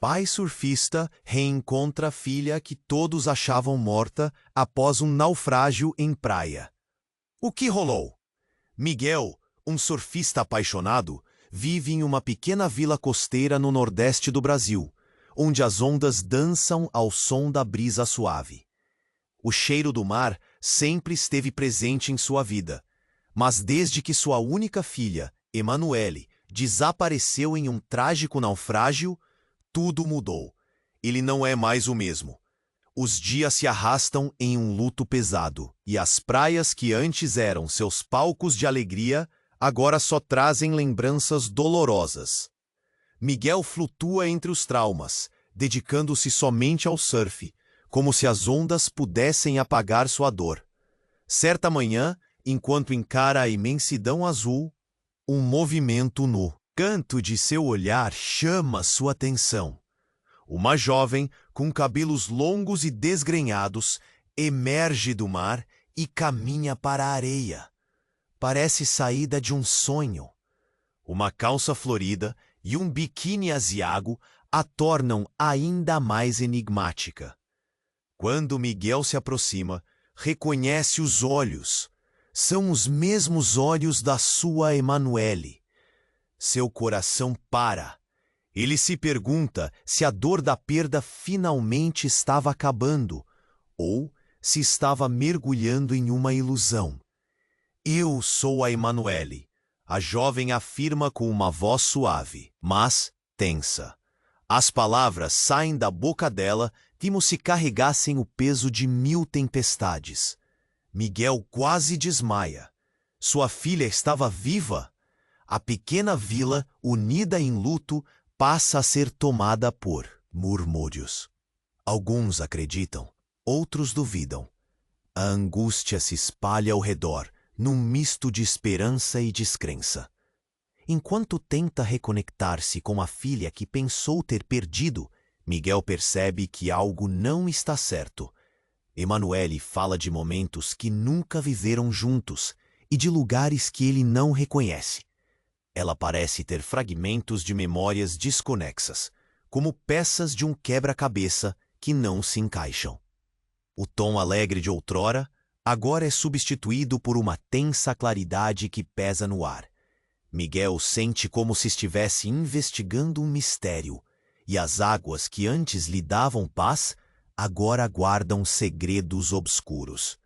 Pai surfista reencontra a filha que todos achavam morta após um naufrágio em praia. O que rolou? Miguel, um surfista apaixonado, vive em uma pequena vila costeira no nordeste do Brasil, onde as ondas dançam ao som da brisa suave. O cheiro do mar sempre esteve presente em sua vida, mas desde que sua única filha, Emanuele, desapareceu em um trágico naufrágio, tudo mudou. Ele não é mais o mesmo. Os dias se arrastam em um luto pesado, e as praias que antes eram seus palcos de alegria, agora só trazem lembranças dolorosas. Miguel flutua entre os traumas, dedicando-se somente ao surf, como se as ondas pudessem apagar sua dor. Certa manhã, enquanto encara a imensidão azul, um movimento no canto de seu olhar chama sua atenção. Uma jovem, com cabelos longos e desgrenhados, emerge do mar e caminha para a areia. Parece saída de um sonho. Uma calça florida e um biquíni asiago a tornam ainda mais enigmática. Quando Miguel se aproxima, reconhece os olhos. São os mesmos olhos da sua Emanuele. Seu coração para. Ele se pergunta se a dor da perda finalmente estava acabando ou se estava mergulhando em uma ilusão. Eu sou a Emanuele, a jovem afirma com uma voz suave, mas tensa. As palavras saem da boca dela como se carregassem o peso de 1000 tempestades. Miguel quase desmaia. Sua filha estava viva. A pequena vila, unida em luto, passa a ser tomada por murmúrios. Alguns acreditam, outros duvidam. A angústia se espalha ao redor, num misto de esperança e descrença. Enquanto tenta reconectar-se com a filha que pensou ter perdido, Miguel percebe que algo não está certo. Emanuele fala de momentos que nunca viveram juntos e de lugares que ele não reconhece. Ela parece ter fragmentos de memórias desconexas, como peças de um quebra-cabeça que não se encaixam. O tom alegre de outrora agora é substituído por uma tensa claridade que pesa no ar. Miguel sente como se estivesse investigando um mistério, e as águas que antes lhe davam paz agora guardam segredos obscuros.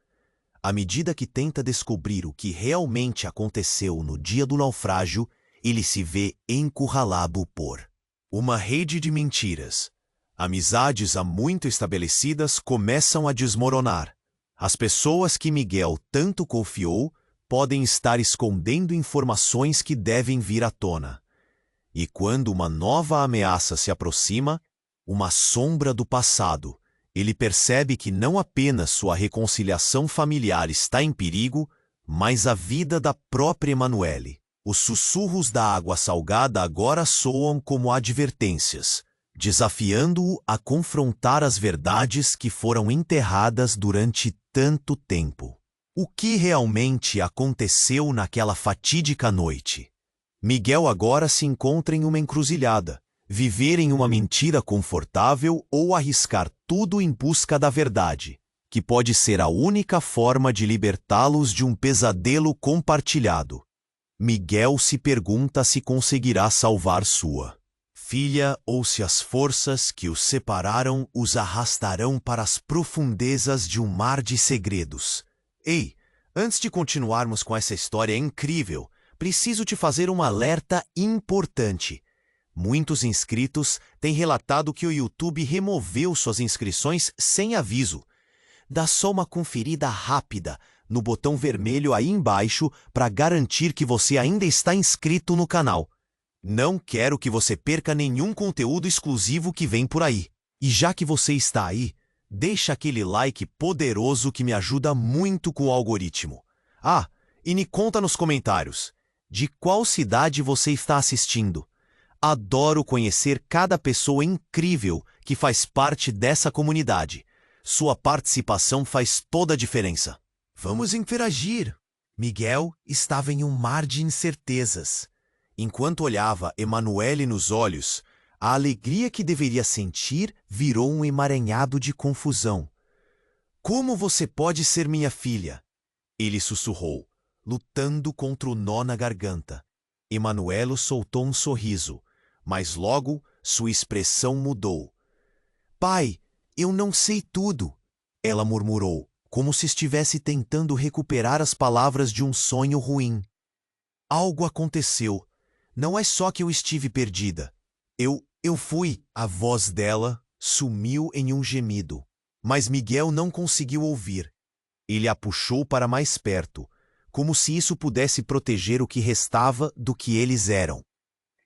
À medida que tenta descobrir o que realmente aconteceu no dia do naufrágio, ele se vê encurralado por uma rede de mentiras. Amizades há muito estabelecidas começam a desmoronar. As pessoas que Miguel tanto confiou podem estar escondendo informações que devem vir à tona. E quando uma nova ameaça se aproxima, uma sombra do passado, ele percebe que não apenas sua reconciliação familiar está em perigo, mas a vida da própria Emanuele. Os sussurros da água salgada agora soam como advertências, desafiando-o a confrontar as verdades que foram enterradas durante tanto tempo. O que realmente aconteceu naquela fatídica noite? Miguel agora se encontra em uma encruzilhada. Viver em uma mentira confortável ou arriscar tudo em busca da verdade, que pode ser a única forma de libertá-los de um pesadelo compartilhado. Miguel se pergunta se conseguirá salvar sua filha ou se as forças que os separaram os arrastarão para as profundezas de um mar de segredos. Ei, antes de continuarmos com essa história incrível, preciso te fazer um alerta importante. Muitos inscritos têm relatado que o YouTube removeu suas inscrições sem aviso. Dá só uma conferida rápida no botão vermelho aí embaixo para garantir que você ainda está inscrito no canal. Não quero que você perca nenhum conteúdo exclusivo que vem por aí. E já que você está aí, deixa aquele like poderoso que me ajuda muito com o algoritmo. Ah, e me conta nos comentários, de qual cidade você está assistindo? Adoro conhecer cada pessoa incrível que faz parte dessa comunidade. Sua participação faz toda a diferença. Vamos interagir. Miguel estava em um mar de incertezas. Enquanto olhava Emanuele nos olhos, A alegria que deveria sentir virou um emaranhado de confusão. Como você pode ser minha filha? Ele sussurrou, lutando contra o nó na garganta. Emanuelo soltou um sorriso, mas logo sua expressão mudou. Pai, eu não sei tudo, ela murmurou, como se estivesse tentando recuperar as palavras de um sonho ruim. Algo aconteceu. Não é só que eu estive perdida. Eu fui. A voz dela sumiu em um gemido. Mas Miguel não conseguiu ouvir. Ele a puxou para mais perto, como se isso pudesse proteger o que restava do que eles eram.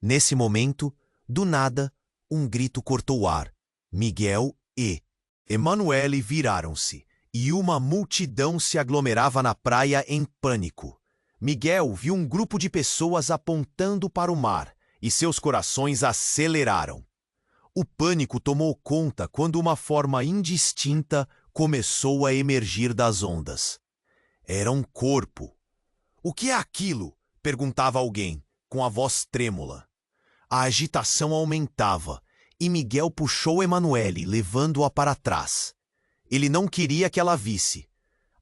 Nesse momento, do nada, um grito cortou o ar. Miguel e Emanuele viraram-se, e uma multidão se aglomerava na praia em pânico. Miguel viu um grupo de pessoas apontando para o mar, e seus corações aceleraram. O pânico tomou conta quando uma forma indistinta começou a emergir das ondas. Era um corpo. O que é aquilo? Perguntava alguém, com a voz trêmula. A agitação aumentava, e Miguel puxou Emanuele, levando-a para trás. Ele não queria que ela visse.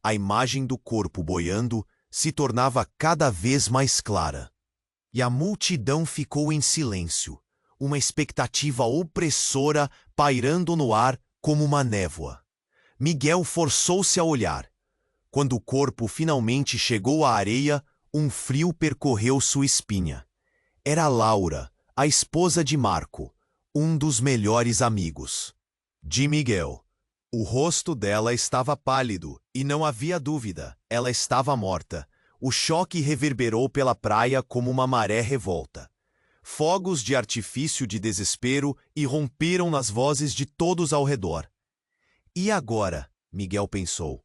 A imagem do corpo boiando se tornava cada vez mais clara. E a multidão ficou em silêncio, uma expectativa opressora pairando no ar como uma névoa. Miguel forçou-se a olhar. Quando o corpo finalmente chegou à areia, um frio percorreu sua espinha. Era Laura, a esposa de Marco, um dos melhores amigos de Miguel. O rosto dela estava pálido, e não havia dúvida, ela estava morta. O choque reverberou pela praia como uma maré revolta. Fogos de artifício de desespero irromperam nas vozes de todos ao redor. E agora? Miguel pensou.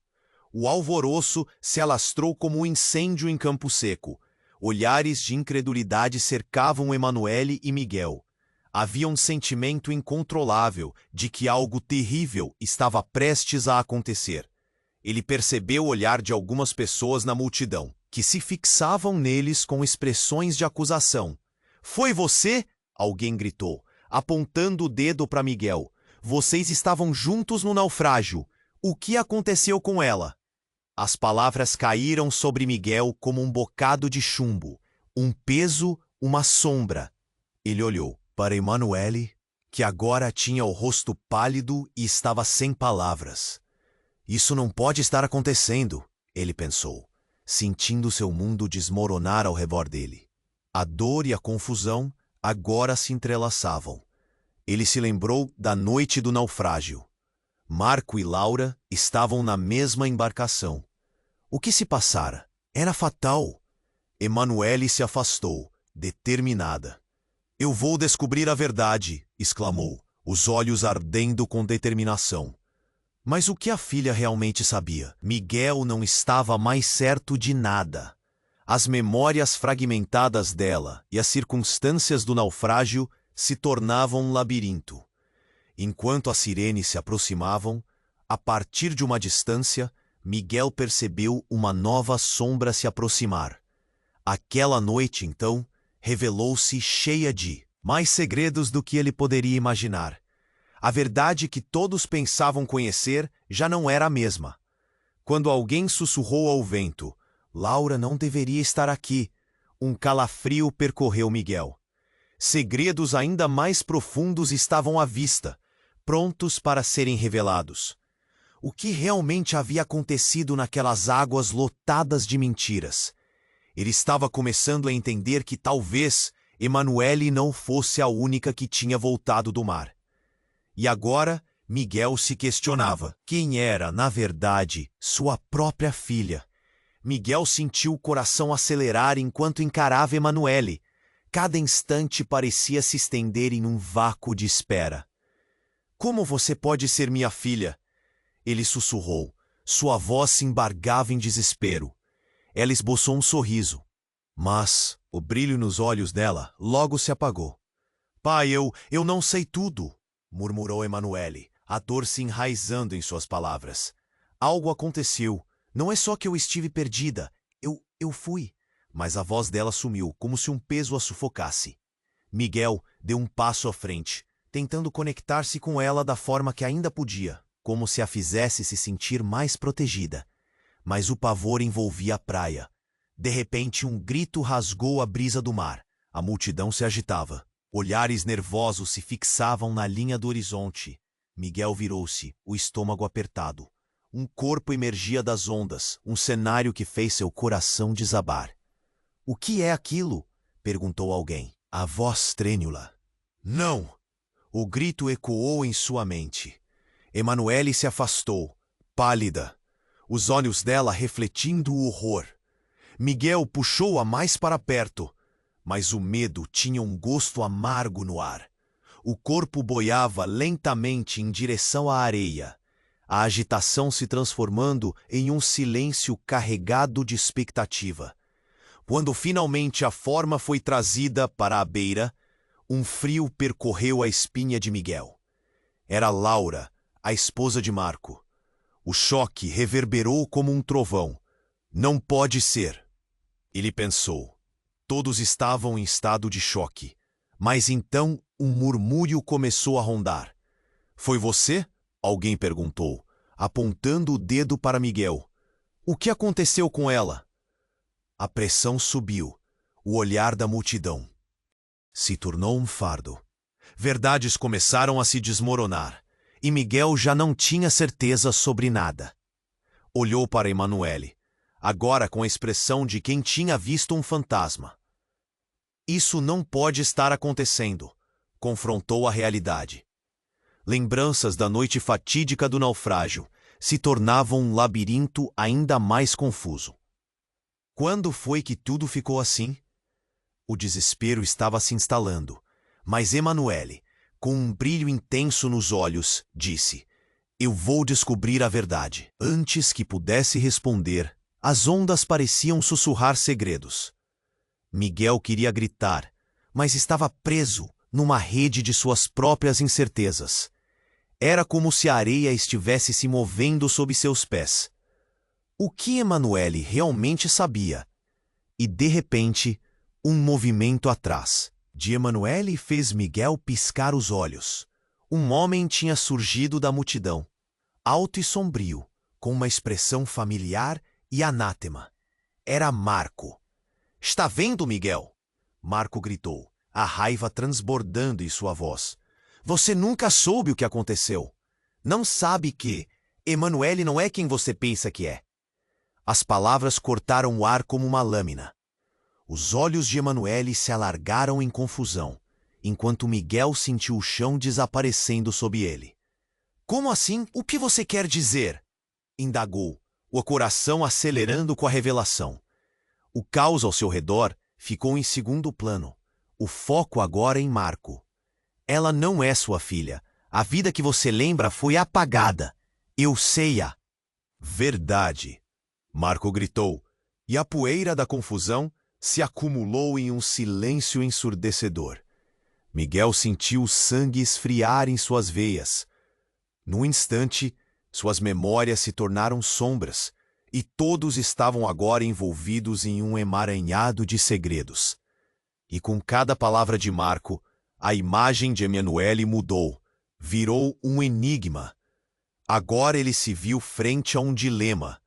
O alvoroço se alastrou como um incêndio em Campo Seco. Olhares de incredulidade cercavam Emanuele e Miguel. Havia um sentimento incontrolável de que algo terrível estava prestes a acontecer. Ele percebeu o olhar de algumas pessoas na multidão, que se fixavam neles com expressões de acusação. Foi você? Alguém gritou, apontando o dedo para Miguel. Vocês estavam juntos no naufrágio. O que aconteceu com ela? As palavras caíram sobre Miguel como um bocado de chumbo, um peso, uma sombra. Ele olhou para Emanuele, que agora tinha o rosto pálido e estava sem palavras. Isso não pode estar acontecendo, ele pensou, sentindo seu mundo desmoronar ao redor dele. A dor e a confusão agora se entrelaçavam. Ele se lembrou da noite do naufrágio. Marco e Laura estavam na mesma embarcação. O que se passara? Era fatal. Emanuele se afastou, determinada. Eu vou descobrir a verdade, exclamou, os olhos ardendo com determinação. Mas o que a filha realmente sabia? Miguel não estava mais certo de nada. As memórias fragmentadas dela e as circunstâncias do naufrágio se tornavam um labirinto. Enquanto as sirenes se aproximavam, a partir de uma distância, Miguel percebeu uma nova sombra se aproximar. Aquela noite, então, revelou-se cheia de mais segredos do que ele poderia imaginar. A verdade que todos pensavam conhecer já não era a mesma. Quando alguém sussurrou ao vento, Laura não deveria estar aqui, um calafrio percorreu Miguel. Segredos ainda mais profundos estavam à vista, prontos para serem revelados. O que realmente havia acontecido naquelas águas lotadas de mentiras? Ele estava começando a entender que talvez Emanuele não fosse a única que tinha voltado do mar. E agora, Miguel se questionava quem era, na verdade, sua própria filha. Miguel sentiu o coração acelerar enquanto encarava Emanuele. Cada instante parecia se estender em um vácuo de espera. Como você pode ser minha filha? Ele sussurrou. Sua voz se embargava em desespero. Ela esboçou um sorriso. Mas o brilho nos olhos dela logo se apagou. Pai, eu não sei tudo, murmurou Emanuele, a dor se enraizando em suas palavras. Algo aconteceu. Não é só que eu estive perdida. Eu fui. Mas a voz dela sumiu, como se um peso a sufocasse. Miguel deu um passo à frente, tentando conectar-se com ela da forma que ainda podia, como se a fizesse se sentir mais protegida. Mas o pavor envolvia a praia. De repente, um grito rasgou a brisa do mar. A multidão se agitava. Olhares nervosos se fixavam na linha do horizonte. Miguel virou-se, o estômago apertado. Um corpo emergia das ondas, um cenário que fez seu coração desabar. — O que é aquilo? Perguntou alguém. A voz trêmula. Não! O grito ecoou em sua mente. Emanuele se afastou, pálida, os olhos dela refletindo o horror. Miguel puxou-a mais para perto, mas o medo tinha um gosto amargo no ar. O corpo boiava lentamente em direção à areia, a agitação se transformando em um silêncio carregado de expectativa. Quando finalmente a forma foi trazida para a beira, um frio percorreu a espinha de Miguel. Era Laura, a esposa de Marco. O choque reverberou como um trovão. Não pode ser, ele pensou. Todos estavam em estado de choque. Mas então um murmúrio começou a rondar. Foi você? Alguém perguntou, apontando o dedo para Miguel. O que aconteceu com ela? A pressão subiu. O olhar da multidão se tornou um fardo. Verdades começaram a se desmoronar, e Miguel já não tinha certeza sobre nada. Olhou para Emanuele, agora com a expressão de quem tinha visto um fantasma. Isso não pode estar acontecendo, confrontou a realidade. Lembranças da noite fatídica do naufrágio se tornavam um labirinto ainda mais confuso. Quando foi que tudo ficou assim? O desespero estava se instalando, mas Emanuele, com um brilho intenso nos olhos, disse: Eu vou descobrir a verdade. Antes que pudesse responder, as ondas pareciam sussurrar segredos. Miguel queria gritar, mas estava preso numa rede de suas próprias incertezas. Era como se a areia estivesse se movendo sob seus pés. O que Emanuele realmente sabia? E, de repente, um movimento atrás de Emanuele fez Miguel piscar os olhos. Um homem tinha surgido da multidão, alto e sombrio, com uma expressão familiar e anátema. Era Marco. — Está vendo, Miguel? Marco gritou, a raiva transbordando em sua voz. Você nunca soube o que aconteceu. Não sabe que Emanuele não é quem você pensa que é. As palavras cortaram o ar como uma lâmina. Os olhos de Emanuele se alargaram em confusão, enquanto Miguel sentiu o chão desaparecendo sob ele. Como assim? O que você quer dizer? Indagou, o coração acelerando com a revelação. O caos ao seu redor ficou em segundo plano. O foco agora em Marco. Ela não é sua filha. A vida que você lembra foi apagada. Eu sei-a. Verdade, Marco gritou, e a poeira da confusão se acumulou em um silêncio ensurdecedor. Miguel sentiu o sangue esfriar em suas veias. Num instante, suas memórias se tornaram sombras, e todos estavam agora envolvidos em um emaranhado de segredos. E com cada palavra de Marco, a imagem de Emanuele mudou, virou um enigma. Agora ele se viu frente a um dilema.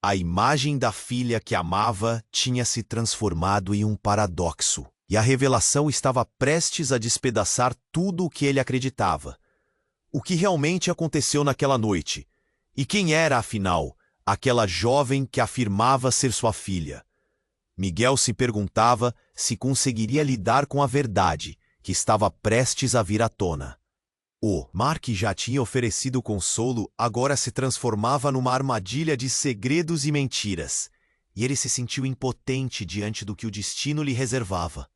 A imagem da filha que amava tinha se transformado em um paradoxo, e a revelação estava prestes a despedaçar tudo o que ele acreditava. O que realmente aconteceu naquela noite? E quem era, afinal, aquela jovem que afirmava ser sua filha? Miguel se perguntava se conseguiria lidar com a verdade que estava prestes a vir à tona. O mar que já tinha oferecido consolo agora se transformava numa armadilha de segredos e mentiras, e ele se sentiu impotente diante do que o destino lhe reservava.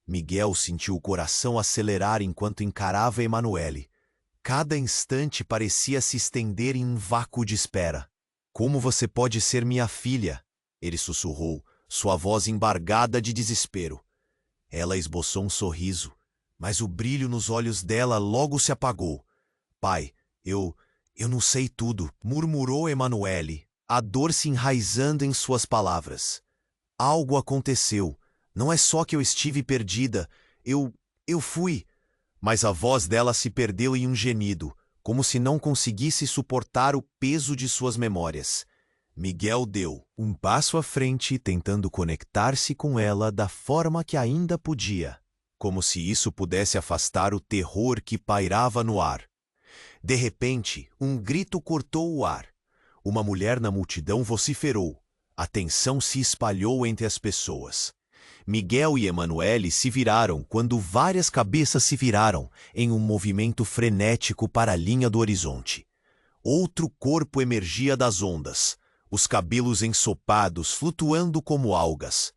Miguel sentiu o coração acelerar enquanto encarava Emanuele. Cada instante parecia se estender em um vácuo de espera. Como você pode ser minha filha? Ele sussurrou, sua voz embargada de desespero. Ela esboçou um sorriso, mas o brilho nos olhos dela logo se apagou. Pai, eu não sei tudo, murmurou Emanuele, a dor se enraizando em suas palavras. Algo aconteceu. Não é só que eu estive perdida, eu Eu fui. Mas a voz dela se perdeu em um gemido, como se não conseguisse suportar o peso de suas memórias. Miguel deu um passo à frente, tentando conectar-se com ela da forma que ainda podia, como se isso pudesse afastar o terror que pairava no ar. De repente, um grito cortou o ar. Uma mulher na multidão vociferou. A tensão se espalhou entre as pessoas. Miguel e Emanuele se viraram quando várias cabeças se viraram em um movimento frenético para a linha do horizonte. Outro corpo emergia das ondas, os cabelos ensopados flutuando como algas.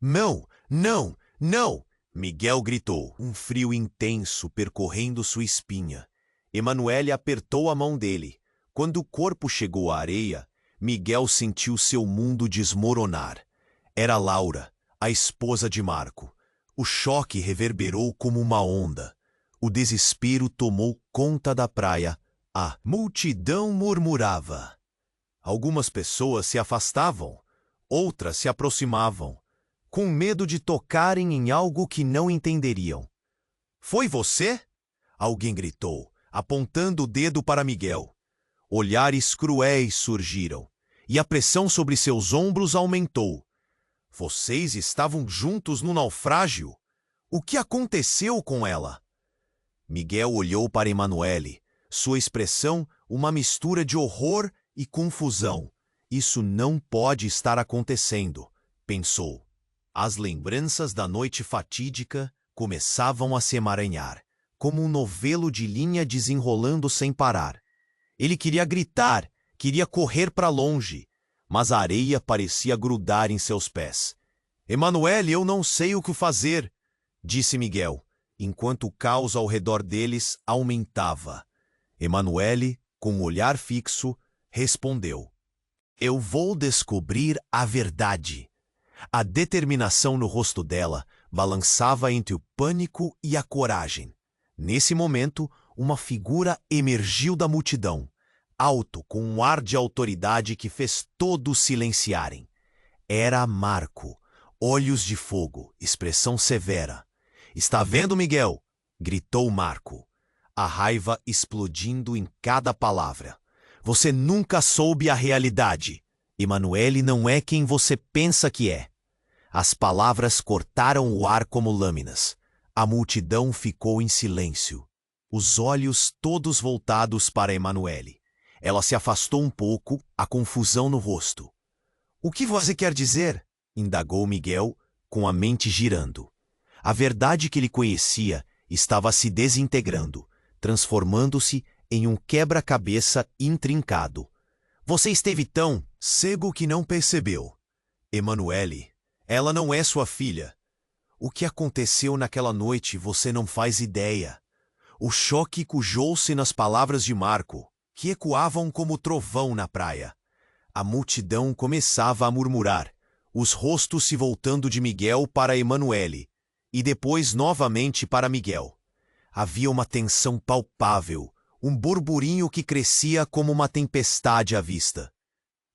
Não, não, não! Miguel gritou, um frio intenso percorrendo sua espinha. Emanuele apertou a mão dele. Quando o corpo chegou à areia, Miguel sentiu seu mundo desmoronar. Era Laura, a esposa de Marco. O choque reverberou como uma onda. O desespero tomou conta da praia. A multidão murmurava. Algumas pessoas se afastavam, outras se aproximavam, com medo de tocarem em algo que não entenderiam. Foi você? Alguém gritou, apontando o dedo para Miguel. Olhares cruéis surgiram, e a pressão sobre seus ombros aumentou. Vocês estavam juntos no naufrágio? O que aconteceu com ela? Miguel olhou para Emanuele, sua expressão uma mistura de horror e confusão. Isso não pode estar acontecendo, pensou. As lembranças da noite fatídica começavam a se emaranhar, como um novelo de linha desenrolando sem parar. Ele queria gritar, queria correr para longe, mas a areia parecia grudar em seus pés. Emanuele, eu não sei o que fazer, disse Miguel, enquanto o caos ao redor deles aumentava. Emanuele, com um olhar fixo, respondeu. Eu vou descobrir a verdade. A determinação no rosto dela balançava entre o pânico e a coragem. Nesse momento, uma figura emergiu da multidão, alto, com um ar de autoridade que fez todos silenciarem. Era Marco, olhos de fogo, expressão severa. Está vendo, Miguel? Gritou Marco, a raiva explodindo em cada palavra. Você nunca soube a realidade. Emanuele não é quem você pensa que é. As palavras cortaram o ar como lâminas. A multidão ficou em silêncio, os olhos todos voltados para Emanuele. Ela se afastou um pouco, a confusão no rosto. O que você quer dizer? Indagou Miguel, com a mente girando. A verdade que ele conhecia estava se desintegrando, transformando-se em um quebra-cabeça intrincado. Você esteve tão cego que não percebeu. Emanuele, ela não é sua filha. O que aconteceu naquela noite você não faz ideia. O choque cujou-se nas palavras de Marco, que ecoavam como trovão na praia. A multidão começava a murmurar, os rostos se voltando de Miguel para Emanuele, e depois novamente para Miguel. Havia uma tensão palpável, um burburinho que crescia como uma tempestade à vista.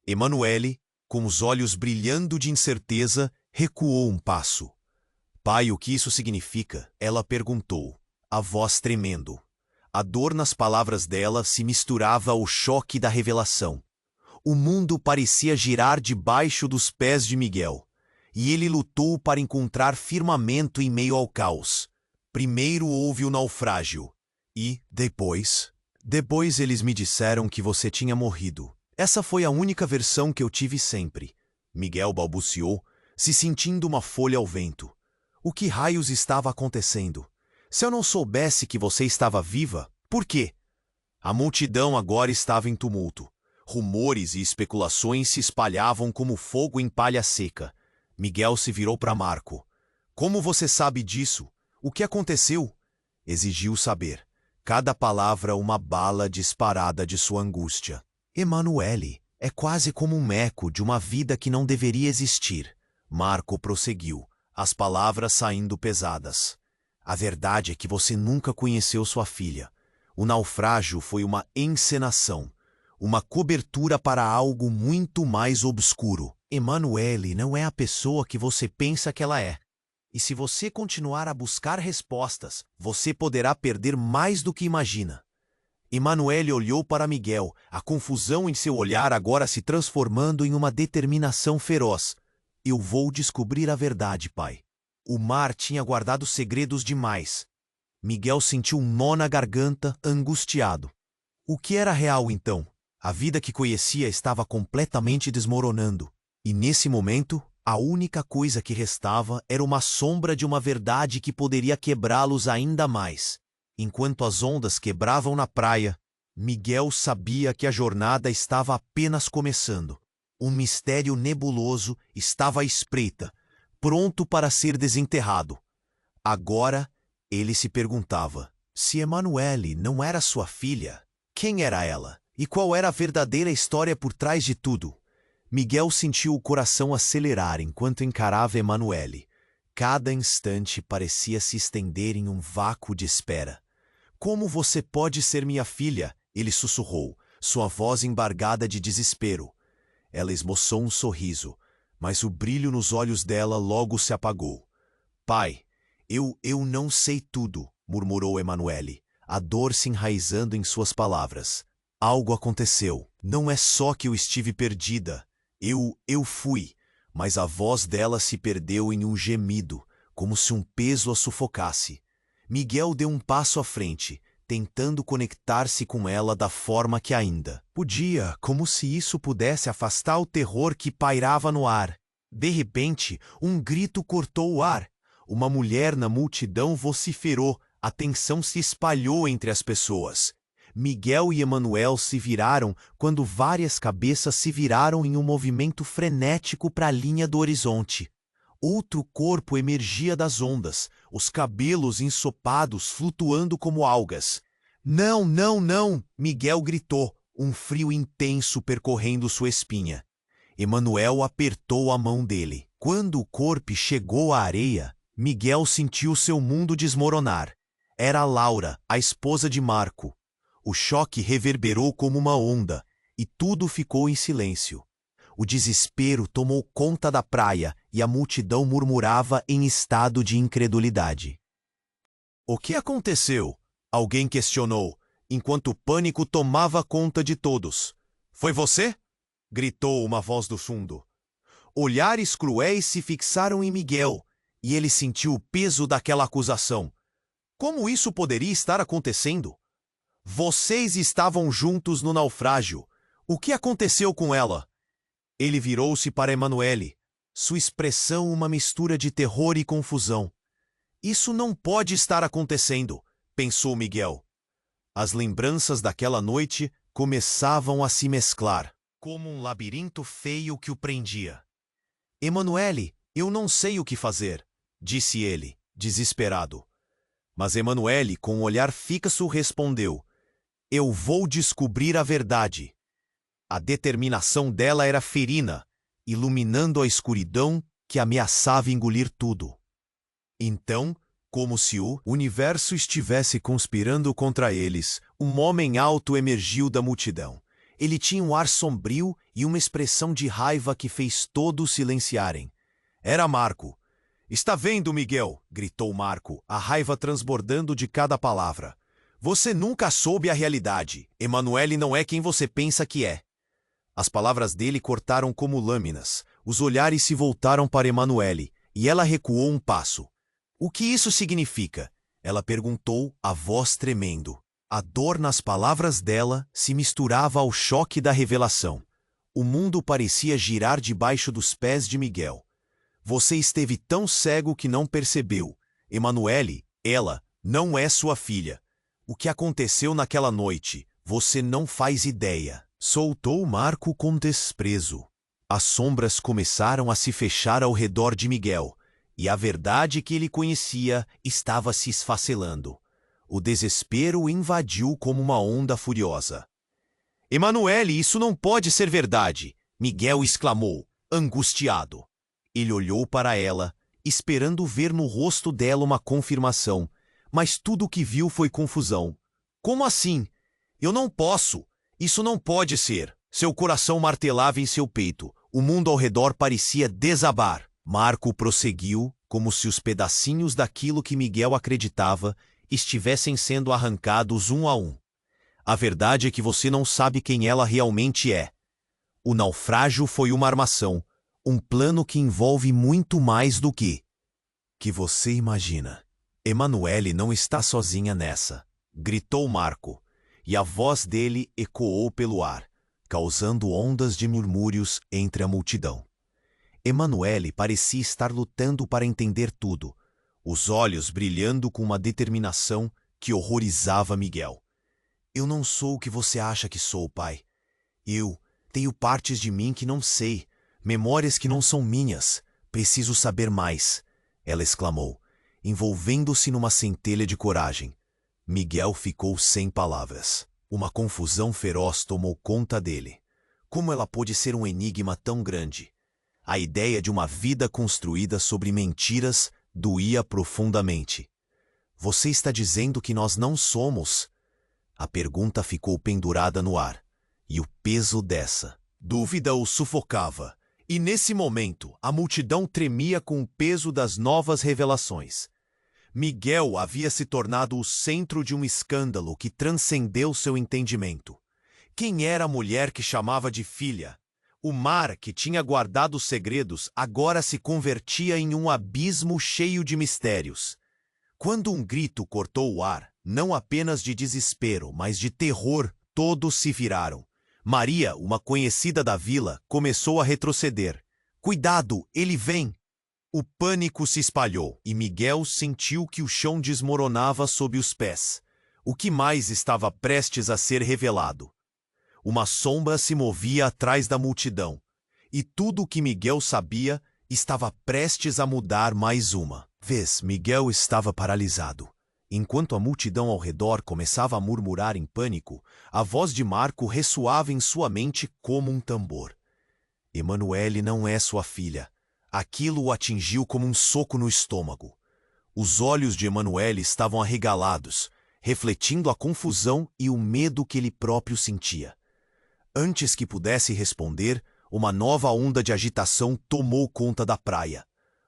Emanuele, com os olhos brilhando de incerteza, recuou um passo. Pai, o que isso significa? Ela perguntou, a voz tremendo. A dor nas palavras dela se misturava ao choque da revelação. O mundo parecia girar debaixo dos pés de Miguel, e ele lutou para encontrar firmamento em meio ao caos. Primeiro houve o naufrágio, e, depois eles me disseram que você tinha morrido. Essa foi a única versão que eu tive sempre. Miguel balbuciou, se sentindo uma folha ao vento. O que raios estava acontecendo? Se eu não soubesse que você estava viva, por quê? A multidão agora estava em tumulto. Rumores e especulações se espalhavam como fogo em palha seca. Miguel se virou para Marco. Como você sabe disso? O que aconteceu? Exigiu saber. Cada palavra uma bala disparada de sua angústia. Emanuele, é quase como um eco de uma vida que não deveria existir. Marco prosseguiu, as palavras saindo pesadas. A verdade é que você nunca conheceu sua filha. O naufrágio foi uma encenação, uma cobertura para algo muito mais obscuro. Emanuele não é a pessoa que você pensa que ela é. E se você continuar a buscar respostas, você poderá perder mais do que imagina. Emanuele olhou para Miguel, a confusão em seu olhar agora se transformando em uma determinação feroz. Eu vou descobrir a verdade, pai. O mar tinha guardado segredos demais. Miguel sentiu um nó na garganta, angustiado. O que era real, então? A vida que conhecia estava completamente desmoronando. E nesse momento, a única coisa que restava era uma sombra de uma verdade que poderia quebrá-los ainda mais. Enquanto as ondas quebravam na praia, Miguel sabia que a jornada estava apenas começando. Um mistério nebuloso estava à espreita, pronto para ser desenterrado. Agora, ele se perguntava, se Emanuele não era sua filha, quem era ela? E qual era a verdadeira história por trás de tudo? Miguel sentiu o coração acelerar enquanto encarava Emanuele. Cada instante parecia se estender em um vácuo de espera. Como você pode ser minha filha? Ele sussurrou, sua voz embargada de desespero. Ela esboçou um sorriso, mas o brilho nos olhos dela logo se apagou. Pai, eu não sei tudo, murmurou Emanuele, a dor se enraizando em suas palavras. Algo aconteceu. Não é só que eu estive perdida. Eu fui, mas a voz dela se perdeu em um gemido, como se um peso a sufocasse. Miguel deu um passo à frente, tentando conectar-se com ela da forma que ainda podia, como se isso pudesse afastar o terror que pairava no ar. De repente, um grito cortou o ar. Uma mulher na multidão vociferou, a tensão se espalhou entre as pessoas. Miguel e Emanuel se viraram quando várias cabeças se viraram em um movimento frenético para a linha do horizonte. Outro corpo emergia das ondas, os cabelos ensopados flutuando como algas. Não, não, não! Miguel gritou, um frio intenso percorrendo sua espinha. Emanuel apertou a mão dele. Quando o corpo chegou à areia, Miguel sentiu seu mundo desmoronar. Era Laura, a esposa de Marco. O choque reverberou como uma onda, e tudo ficou em silêncio. O desespero tomou conta da praia e a multidão murmurava em estado de incredulidade. O que aconteceu? Alguém questionou, enquanto o pânico tomava conta de todos. Foi você? Gritou uma voz do fundo. Olhares cruéis se fixaram em Miguel, e ele sentiu o peso daquela acusação. Como isso poderia estar acontecendo? Vocês estavam juntos no naufrágio. O que aconteceu com ela? Ele virou-se para Emanuele, sua expressão uma mistura de terror e confusão. Isso não pode estar acontecendo, pensou Miguel. As lembranças daquela noite começavam a se mesclar, como um labirinto feio que o prendia. Emanuele, eu não sei o que fazer, disse ele, desesperado. Mas Emanuele, com um olhar fixo, respondeu: Eu vou descobrir a verdade. A determinação dela era ferina, iluminando a escuridão que ameaçava engolir tudo. Então, como se o universo estivesse conspirando contra eles, um homem alto emergiu da multidão. Ele tinha um ar sombrio e uma expressão de raiva que fez todos silenciarem. Era Marco. Está vendo, Miguel? Gritou Marco, a raiva transbordando de cada palavra. Você nunca soube a realidade. Emanuele não é quem você pensa que é. As palavras dele cortaram como lâminas. Os olhares se voltaram para Emanuele, e ela recuou um passo. O que isso significa? Ela perguntou, a voz tremendo. A dor nas palavras dela se misturava ao choque da revelação. O mundo parecia girar debaixo dos pés de Miguel. Você esteve tão cego que não percebeu. Emanuele, ela, não é sua filha. O que aconteceu naquela noite, você não faz ideia. Soltou Marco com desprezo. As sombras começaram a se fechar ao redor de Miguel, e a verdade que ele conhecia estava se esfacelando. O desespero o invadiu como uma onda furiosa. Emanuele, isso não pode ser verdade! Miguel exclamou, angustiado. Ele olhou para ela, esperando ver no rosto dela uma confirmação, mas tudo o que viu foi confusão. Como assim? Eu não posso! Isso não pode ser! Seu coração martelava em seu peito. O mundo ao redor parecia desabar. Marco prosseguiu, como se os pedacinhos daquilo que Miguel acreditava estivessem sendo arrancados um a um. A verdade é que você não sabe quem ela realmente é. O naufrágio foi uma armação, um plano que envolve muito mais do que você imagina. Emanuele não está sozinha nessa, gritou Marco, e a voz dele ecoou pelo ar, causando ondas de murmúrios entre a multidão. Emanuele parecia estar lutando para entender tudo, os olhos brilhando com uma determinação que horrorizava Miguel. Eu não sou o que você acha que sou, pai. Eu tenho partes de mim que não sei, memórias que não são minhas. Preciso saber mais, ela exclamou, envolvendo-se numa centelha de coragem. Miguel ficou sem palavras. Uma confusão feroz tomou conta dele. Como ela pôde ser um enigma tão grande? A ideia de uma vida construída sobre mentiras doía profundamente. Você está dizendo que nós não somos? A pergunta ficou pendurada no ar, e o peso dessa dúvida o sufocava. E nesse momento, a multidão tremia com o peso das novas revelações. Miguel havia se tornado o centro de um escândalo que transcendeu seu entendimento. Quem era a mulher que chamava de filha? O mar, que tinha guardado segredos, agora se convertia em um abismo cheio de mistérios. Quando um grito cortou o ar, não apenas de desespero, mas de terror, todos se viraram. Maria, uma conhecida da vila, começou a retroceder. Cuidado, ele vem! O pânico se espalhou e Miguel sentiu que o chão desmoronava sob os pés. O que mais estava prestes a ser revelado? Uma sombra se movia atrás da multidão, e tudo o que Miguel sabia estava prestes a mudar mais uma vez. Miguel estava paralisado. Enquanto a multidão ao redor começava a murmurar em pânico, a voz de Marco ressoava em sua mente como um tambor. Emanuele não é sua filha. Aquilo o atingiu como um soco no estômago. Os olhos de Emanuele estavam arregalados, refletindo a confusão e o medo que ele próprio sentia. Antes que pudesse responder, uma nova onda de agitação tomou conta da praia.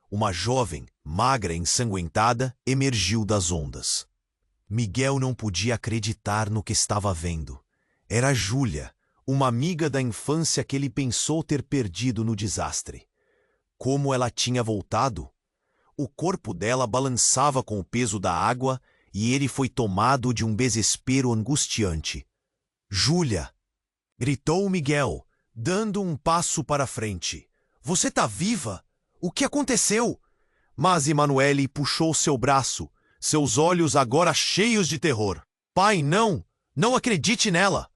Uma jovem, magra e ensanguentada, emergiu das ondas. Miguel não podia acreditar no que estava vendo. Era Júlia, uma amiga da infância que ele pensou ter perdido no desastre. Como ela tinha voltado? O corpo dela balançava com o peso da água e ele foi tomado de um desespero angustiante. Júlia! Gritou Miguel, dando um passo para frente. Você tá viva? O que aconteceu? Mas Emanuele puxou seu braço, seus olhos agora cheios de terror. Pai, não! Não acredite nela!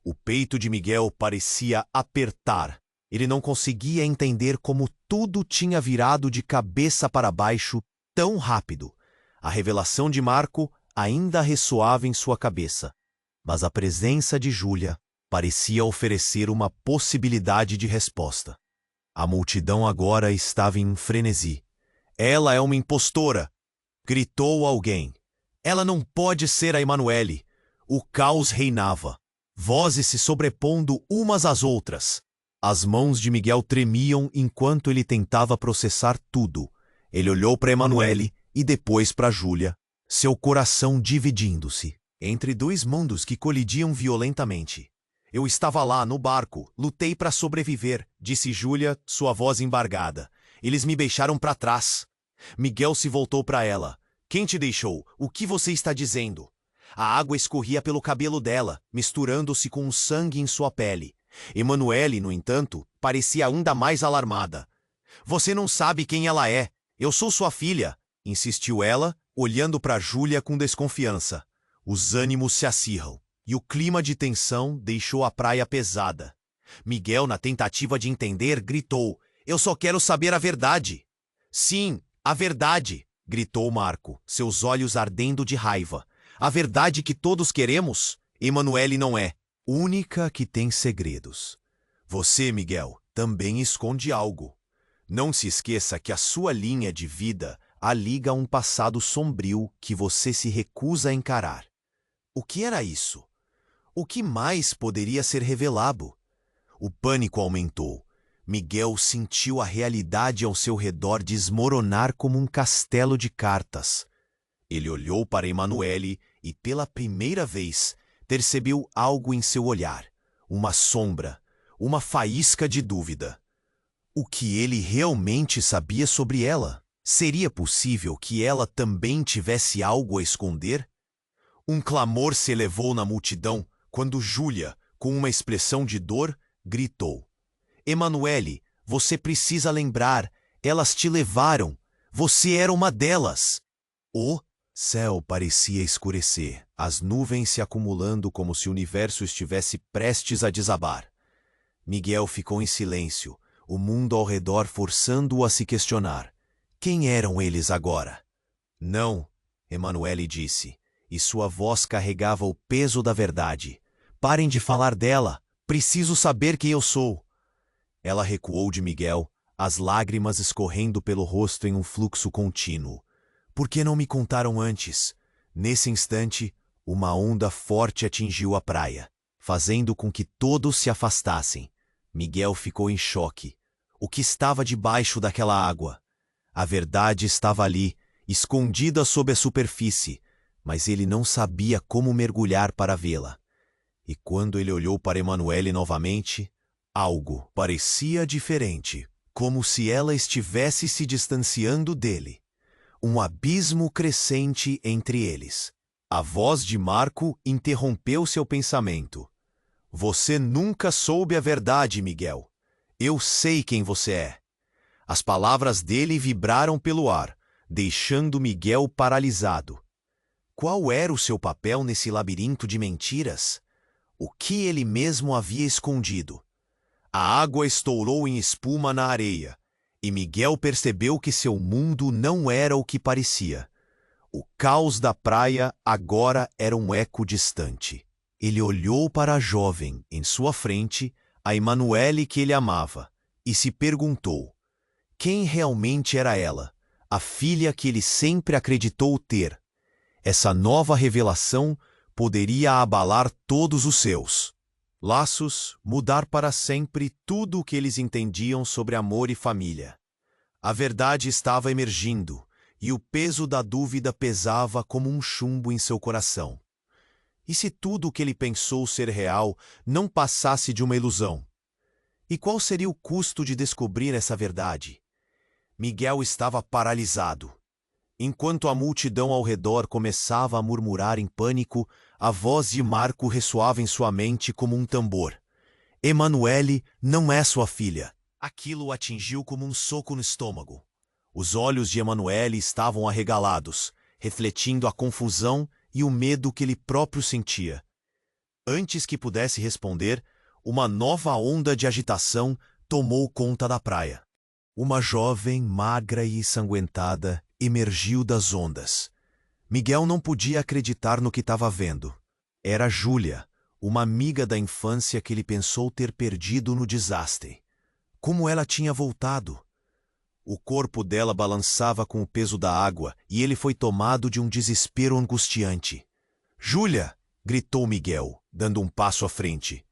O peito de Miguel parecia apertar. Ele não conseguia entender como tudo tinha virado de cabeça para baixo tão rápido. A revelação de Marco ainda ressoava em sua cabeça, mas a presença de Júlia parecia oferecer uma possibilidade de resposta. A multidão agora estava em frenesi. Ela é uma impostora! Gritou alguém. Ela não pode ser a Emanuele. O caos reinava, vozes se sobrepondo umas às outras. As mãos de Miguel tremiam enquanto ele tentava processar tudo. Ele olhou para Emanuele e depois para Júlia, seu coração dividindo-se entre dois mundos que colidiam violentamente. Eu estava lá, no barco, lutei para sobreviver, disse Júlia, sua voz embargada. Eles me deixaram para trás. Miguel se voltou para ela. Quem te deixou? O que você está dizendo? A água escorria pelo cabelo dela, misturando-se com o sangue em sua pele. Emanuele, no entanto, parecia ainda mais alarmada. Você não sabe quem ela é. Eu sou sua filha, insistiu ela, olhando para Júlia com desconfiança. Os ânimos se acirram, e o clima de tensão deixou a praia pesada. Miguel, na tentativa de entender, gritou, eu só quero saber a verdade. Sim, a verdade, gritou Marco, seus olhos ardendo de raiva. A verdade que todos queremos? Emanuele não é única que tem segredos. Você, Miguel, também esconde algo. Não se esqueça que a sua linha de vida a liga a um passado sombrio que você se recusa a encarar. O que era isso? O que mais poderia ser revelado? O pânico aumentou. Miguel sentiu a realidade ao seu redor desmoronar como um castelo de cartas. Ele olhou para Emanuele e, pela primeira vez, percebeu algo em seu olhar. Uma sombra, uma faísca de dúvida. O que ele realmente sabia sobre ela? Seria possível que ela também tivesse algo a esconder? Um clamor se elevou na multidão quando Júlia, com uma expressão de dor, gritou: Emanuele, você precisa lembrar, elas te levaram. Você era uma delas. O céu parecia escurecer, as nuvens se acumulando como se o universo estivesse prestes a desabar. Miguel ficou em silêncio, o mundo ao redor forçando-o a se questionar. Quem eram eles agora? Não, Emanuele disse, e sua voz carregava o peso da verdade. Parem de falar dela. Preciso saber quem eu sou. Ela recuou de Miguel, as lágrimas escorrendo pelo rosto em um fluxo contínuo. Por que não me contaram antes? Nesse instante, uma onda forte atingiu a praia, fazendo com que todos se afastassem. Miguel ficou em choque. O que estava debaixo daquela água? A verdade estava ali, escondida sob a superfície, mas ele não sabia como mergulhar para vê-la. E quando ele olhou para Emanuele novamente, algo parecia diferente, como se ela estivesse se distanciando dele. Um abismo crescente entre eles. A voz de Marco interrompeu seu pensamento. Você nunca soube a verdade, Miguel. Eu sei quem você é. As palavras dele vibraram pelo ar, deixando Miguel paralisado. Qual era o seu papel nesse labirinto de mentiras? O que ele mesmo havia escondido? A água estourou em espuma na areia, e Miguel percebeu que seu mundo não era o que parecia. O caos da praia agora era um eco distante. Ele olhou para a jovem em sua frente, a Emanuele que ele amava, e se perguntou: quem realmente era ela, a filha que ele sempre acreditou ter? Essa nova revelação poderia abalar todos os seus laços, mudar para sempre tudo o que eles entendiam sobre amor e família. A verdade estava emergindo, e o peso da dúvida pesava como um chumbo em seu coração. E se tudo o que ele pensou ser real não passasse de uma ilusão? E qual seria o custo de descobrir essa verdade? Miguel estava paralisado. Enquanto a multidão ao redor começava a murmurar em pânico, a voz de Marco ressoava em sua mente como um tambor. Emanuele não é sua filha. Aquilo o atingiu como um soco no estômago. Os olhos de Emanuele estavam arregalados, refletindo a confusão e o medo que ele próprio sentia. Antes que pudesse responder, uma nova onda de agitação tomou conta da praia. Uma jovem, magra e ensanguentada, emergiu das ondas. Miguel não podia acreditar no que estava vendo. Era Júlia, uma amiga da infância que ele pensou ter perdido no desastre. Como ela tinha voltado? O corpo dela balançava com o peso da água e ele foi tomado de um desespero angustiante. Júlia! Gritou Miguel, dando um passo à frente.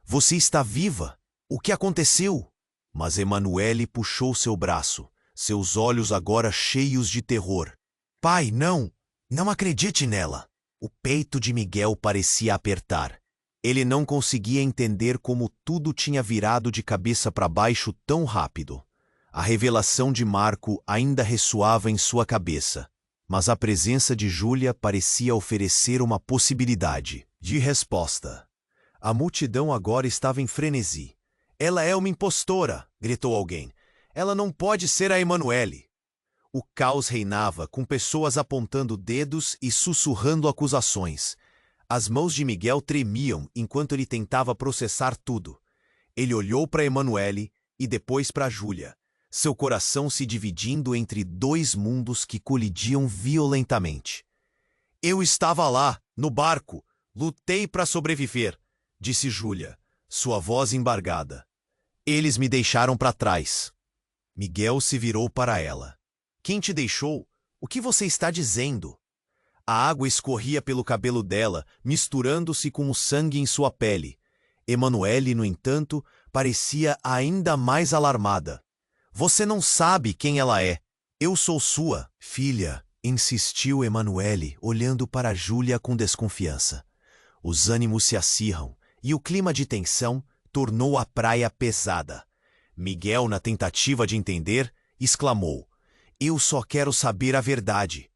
Você está viva? O que aconteceu? Mas Emanuele puxou seu braço, seus olhos agora cheios de terror. Pai, não! Não acredite nela! O peito de Miguel parecia apertar. Ele não conseguia entender como tudo tinha virado de cabeça para baixo tão rápido. A revelação de Marco ainda ressoava em sua cabeça, mas a presença de Júlia parecia oferecer uma possibilidade de resposta. A multidão agora estava em frenesi. Ela é uma impostora, gritou alguém. Ela não pode ser a Emanuele. O caos reinava, com pessoas apontando dedos e sussurrando acusações. As mãos de Miguel tremiam enquanto ele tentava processar tudo. Ele olhou para Emanuele e depois para Júlia, seu coração se dividindo entre dois mundos que colidiam violentamente. Eu estava lá, no barco, lutei para sobreviver, disse Júlia, sua voz embargada. Eles me deixaram para trás. Miguel se virou para ela. Quem te deixou? O que você está dizendo? A água escorria pelo cabelo dela, misturando-se com o sangue em sua pele. Emanuele, no entanto, parecia ainda mais alarmada. Você não sabe quem ela é. Eu sou sua filha, insistiu Emanuele, olhando para Júlia com desconfiança. Os ânimos se acirram e o clima de tensão tornou a praia pesada. Miguel, na tentativa de entender, exclamou: Eu só quero saber a verdade.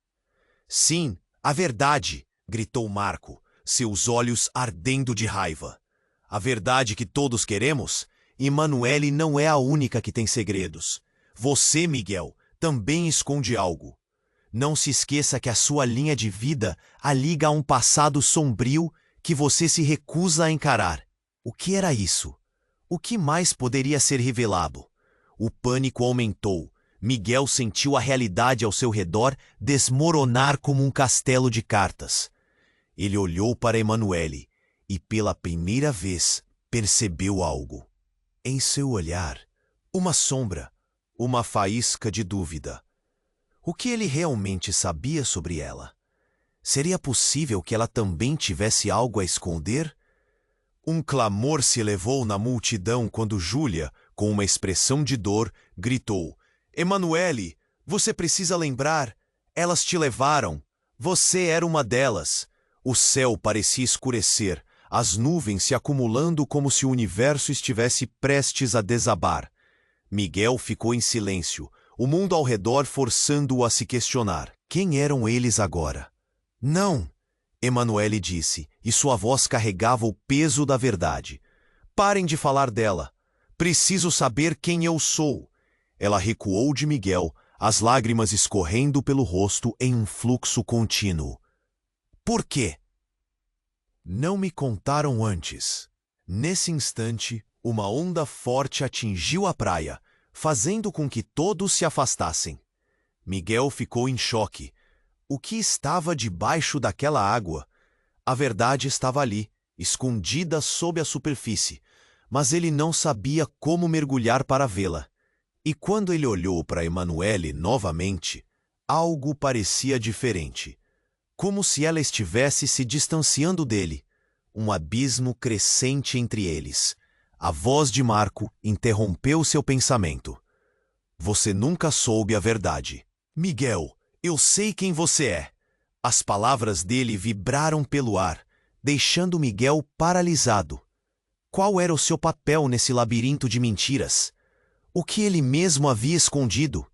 Sim, a verdade, gritou Marco, seus olhos ardendo de raiva. A verdade que todos queremos? Emanuele não é a única que tem segredos. Você, Miguel, também esconde algo. Não se esqueça que a sua linha de vida a liga a um passado sombrio que você se recusa a encarar. O que era isso? O que mais poderia ser revelado? O pânico aumentou. Miguel sentiu a realidade ao seu redor desmoronar como um castelo de cartas. Ele olhou para Emanuele e, pela primeira vez, percebeu algo. Em seu olhar, uma sombra, uma faísca de dúvida. O que ele realmente sabia sobre ela? Seria possível que ela também tivesse algo a esconder? Um clamor se elevou na multidão quando Júlia, com uma expressão de dor, gritou: Emanuele, você precisa lembrar, elas te levaram. Você era uma delas. O céu parecia escurecer, as nuvens se acumulando como se o universo estivesse prestes a desabar. Miguel ficou em silêncio, o mundo ao redor forçando-o a se questionar. Quem eram eles agora? Não, Emanuele disse, e sua voz carregava o peso da verdade. Parem de falar dela. Preciso saber quem eu sou. Ela recuou de Miguel, as lágrimas escorrendo pelo rosto em um fluxo contínuo. Por quê? Não me contaram antes. Nesse instante, uma onda forte atingiu a praia, fazendo com que todos se afastassem. Miguel ficou em choque. O que estava debaixo daquela água? A verdade estava ali, escondida sob a superfície, mas ele não sabia como mergulhar para vê-la. E quando ele olhou para Emanuele novamente, algo parecia diferente. Como se ela estivesse se distanciando dele. Um abismo crescente entre eles. A voz de Marco interrompeu seu pensamento. Você nunca soube a verdade. Miguel, eu sei quem você é. As palavras dele vibraram pelo ar, deixando Miguel paralisado. Qual era o seu papel nesse labirinto de mentiras? O que ele mesmo havia escondido?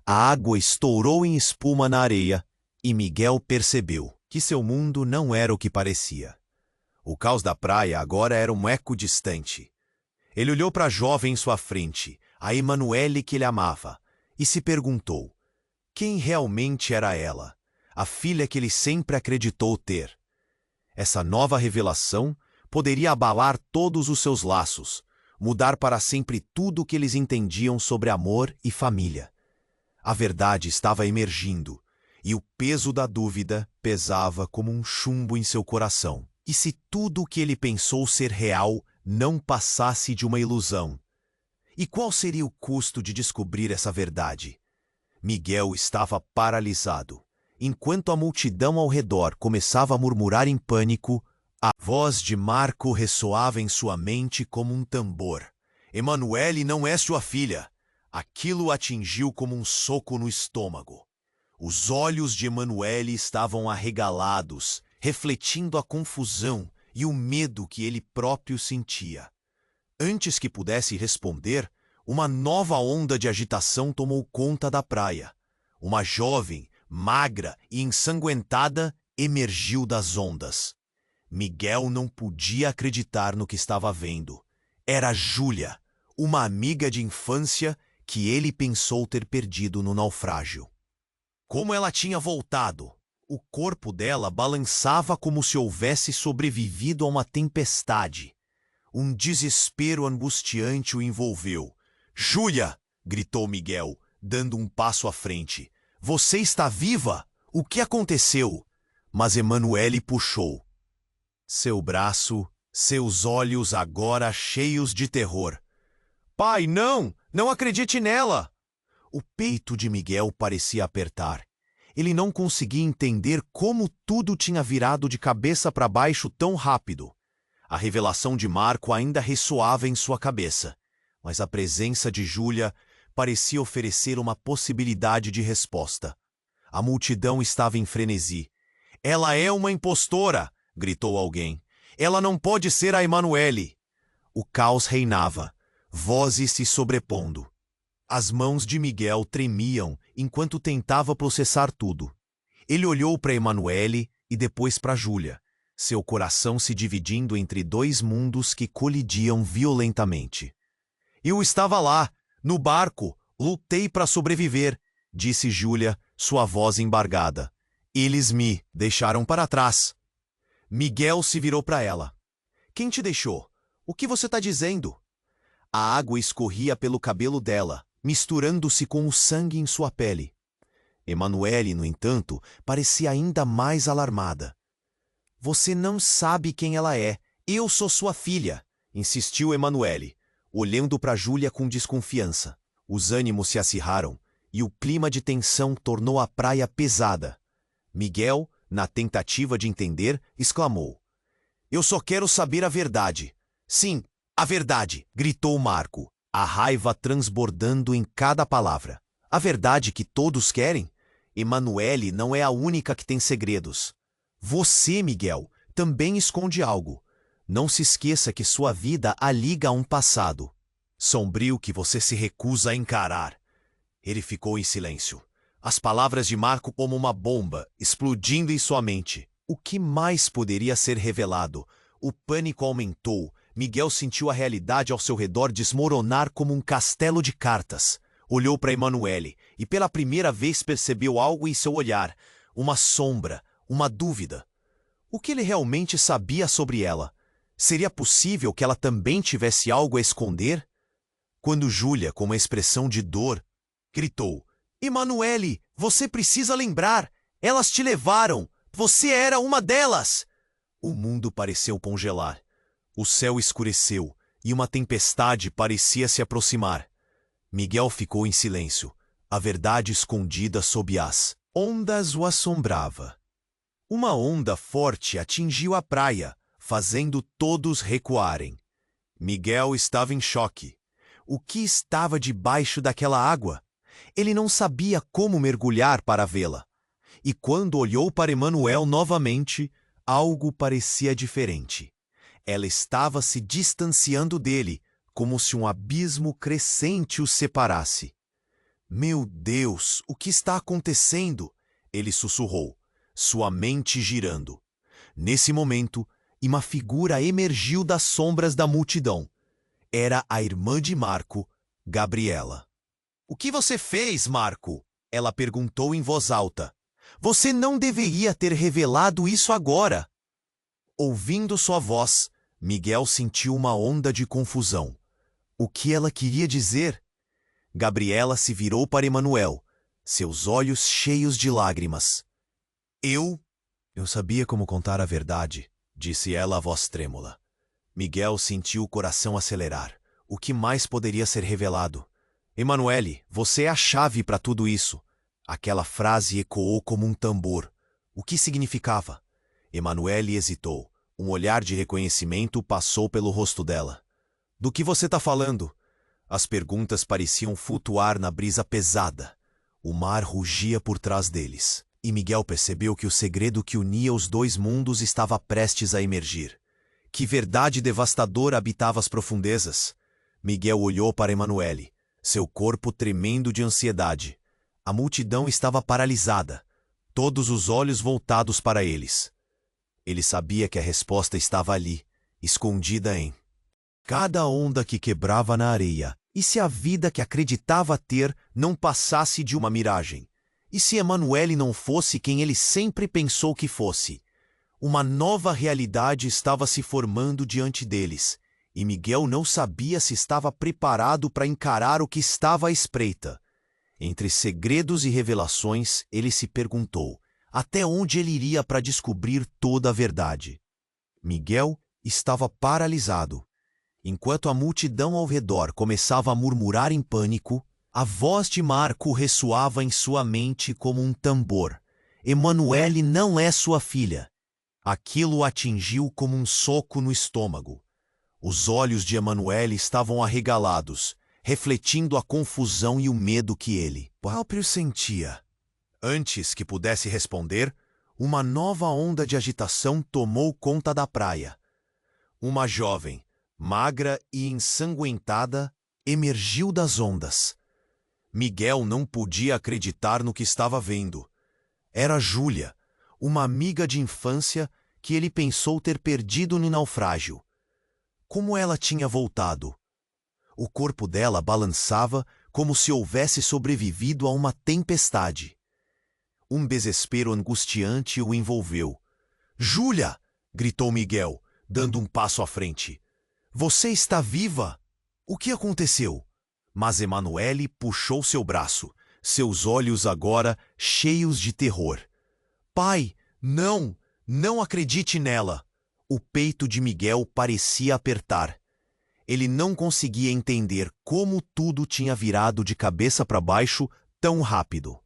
A água estourou em espuma na areia e Miguel percebeu que seu mundo não era o que parecia. O caos da praia agora era um eco distante. Ele olhou para a jovem em sua frente, a Emanuele que ele amava, e se perguntou: quem realmente era ela, a filha que ele sempre acreditou ter? Essa nova revelação poderia abalar todos os seus laços, mudar para sempre tudo o que eles entendiam sobre amor e família. A verdade estava emergindo, e o peso da dúvida pesava como um chumbo em seu coração. E se tudo o que ele pensou ser real não passasse de uma ilusão? E qual seria o custo de descobrir essa verdade? Miguel estava paralisado. Enquanto a multidão ao redor começava a murmurar em pânico, a voz de Marco ressoava em sua mente como um tambor. Emanuele não é sua filha. Aquilo o atingiu como um soco no estômago. Os olhos de Emanuele estavam arregalados, refletindo a confusão e o medo que ele próprio sentia. Antes que pudesse responder, uma nova onda de agitação tomou conta da praia. Uma jovem, magra e ensanguentada, emergiu das ondas. Miguel não podia acreditar no que estava vendo. Era Júlia, uma amiga de infância que ele pensou ter perdido no naufrágio. Como ela tinha voltado! O corpo dela balançava como se houvesse sobrevivido a uma tempestade. Um desespero angustiante o envolveu. Júlia! Gritou Miguel, dando um passo à frente. Você está viva? O que aconteceu? Mas Emanuele puxou seu braço, seus olhos agora cheios de terror. Pai, não! Não acredite nela! O peito de Miguel parecia apertar. Ele não conseguia entender como tudo tinha virado de cabeça para baixo tão rápido. A revelação de Marco ainda ressoava em sua cabeça, mas a presença de Júlia parecia oferecer uma possibilidade de resposta. A multidão estava em frenesi. "Ela é uma impostora!" gritou alguém. "Ela não pode ser a Emanuele!" O caos reinava, vozes se sobrepondo. As mãos de Miguel tremiam enquanto tentava processar tudo. Ele olhou para Emanuele e depois para Júlia, seu coração se dividindo entre dois mundos que colidiam violentamente. "Eu estava lá, no barco, lutei para sobreviver", disse Júlia, sua voz embargada. "Eles me deixaram para trás." Miguel se virou para ela. "Quem te deixou? O que você está dizendo?" A água escorria pelo cabelo dela, misturando-se com o sangue em sua pele. Emanuele, no entanto, parecia ainda mais alarmada. "Você não sabe quem ela é. Eu sou sua filha", insistiu Emanuele, olhando para Júlia com desconfiança. Os ânimos se acirraram e o clima de tensão tornou a praia pesada. Miguel, na tentativa de entender, exclamou: "Eu só quero saber a verdade." "Sim, a verdade!" gritou Marco, a raiva transbordando em cada palavra. "A verdade que todos querem? Emanuele não é a única que tem segredos. Você, Miguel, também esconde algo. Não se esqueça que sua vida a liga a um passado sombrio que você se recusa a encarar." Ele ficou em silêncio. As palavras de Marco como uma bomba, explodindo em sua mente. O que mais poderia ser revelado? O pânico aumentou. Miguel sentiu a realidade ao seu redor desmoronar como um castelo de cartas. Olhou para Emanuele e pela primeira vez percebeu algo em seu olhar. Uma sombra, uma dúvida. O que ele realmente sabia sobre ela? Seria possível que ela também tivesse algo a esconder? Quando Júlia, com uma expressão de dor, gritou: "Emanuele, você precisa lembrar! Elas te levaram! Você era uma delas!" O mundo pareceu congelar. O céu escureceu e uma tempestade parecia se aproximar. Miguel ficou em silêncio. A verdade escondida sob as ondas o assombrava. Uma onda forte atingiu a praia, fazendo todos recuarem. Miguel estava em choque. O que estava debaixo daquela água? Ele não sabia como mergulhar para vê-la. E quando olhou para Emanuel novamente, algo parecia diferente. Ela estava se distanciando dele, como se um abismo crescente os separasse. "Meu Deus, o que está acontecendo?" ele sussurrou, sua mente girando. Nesse momento, uma figura emergiu das sombras da multidão. Era a irmã de Marco, Gabriela. "O que você fez, Marco?" ela perguntou em voz alta. "Você não deveria ter revelado isso agora." Ouvindo sua voz, Miguel sentiu uma onda de confusão. O que ela queria dizer? Gabriela se virou para Emanuel, seus olhos cheios de lágrimas. Eu sabia como contar a verdade", disse ela a voz trêmula. Miguel sentiu o coração acelerar. O que mais poderia ser revelado? "Emanuele, você é a chave para tudo isso." Aquela frase ecoou como um tambor. O que significava? Emanuele hesitou. Um olhar de reconhecimento passou pelo rosto dela. "Do que você está falando?" As perguntas pareciam flutuar na brisa pesada. O mar rugia por trás deles, e Miguel percebeu que o segredo que unia os dois mundos estava prestes a emergir. Que verdade devastadora habitava as profundezas? Miguel olhou para Emanuele, seu corpo tremendo de ansiedade. A multidão estava paralisada, todos os olhos voltados para eles. Ele sabia que a resposta estava ali, escondida em cada onda que quebrava na areia. E se a vida que acreditava ter não passasse de uma miragem? E se Emanuele não fosse quem ele sempre pensou que fosse? Uma nova realidade estava se formando diante deles, e Miguel não sabia se estava preparado para encarar o que estava à espreita. Entre segredos e revelações, ele se perguntou até onde ele iria para descobrir toda a verdade. Miguel estava paralisado. Enquanto a multidão ao redor começava a murmurar em pânico, a voz de Marco ressoava em sua mente como um tambor. "Emanuele não é sua filha." Aquilo o atingiu como um soco no estômago. Os olhos de Emanuele estavam arregalados, refletindo a confusão e o medo que ele próprio sentia. Antes que pudesse responder, uma nova onda de agitação tomou conta da praia. Uma jovem, magra e ensanguentada, emergiu das ondas. Miguel não podia acreditar no que estava vendo. Era Júlia, uma amiga de infância que ele pensou ter perdido no naufrágio. Como ela tinha voltado? O corpo dela balançava como se houvesse sobrevivido a uma tempestade. Um desespero angustiante o envolveu. "Júlia!" gritou Miguel, dando um passo à frente. "Você está viva? O que aconteceu?" Mas Emanuele puxou seu braço, seus olhos agora cheios de terror. "Pai, não! Não acredite nela!" O peito de Miguel parecia apertar. Ele não conseguia entender como tudo tinha virado de cabeça para baixo tão rápido.